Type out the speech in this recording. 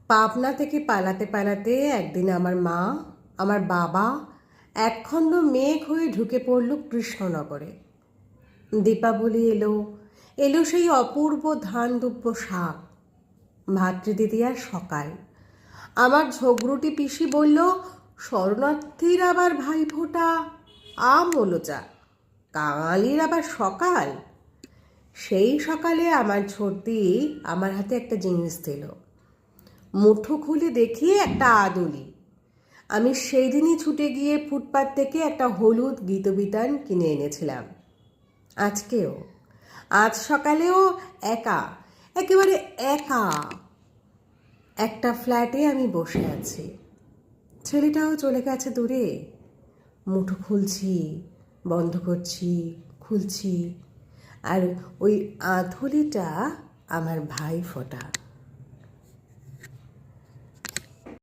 পাবনা থেকে পালাতে পালাতে একদিন আমার মা, আমার বাবা একখণ্ড মেঘ হয়ে ঢুকে পড়ল কৃষ্ণনগরে। দীপাবলি এলো, এলো সেই অপূর্ব ধান দুব্য শাক। ভাতৃদ্বিতীয়ার সকাল। আমার ঝগড়ুটি পিসি বলল, শরণার্থীর আবার ভাইফোঁটা, আমোলচা, কাঙালির আবার সকাল। সেই সকালে আমার ছোটদি আমার হাতে একটা জিনিস দিল। মুঠো খুলে দেখি একটা আদুলি। আমি সেই দিনই ছুটে গিয়ে ফুটপাত থেকে একটা হলুদ গীতবিতান কিনে এনেছিলাম। আজকেও, আজ সকালেও একা, একেবারে একা একটা ফ্ল্যাটে আমি বসে আছি। ছেলেটাও চলে গেছে দূরে। মুঠো খুলছি, বন্ধ করছি, খুলছি, আর ওই আঁধুলিটা আমার ভাই ফোঁটা।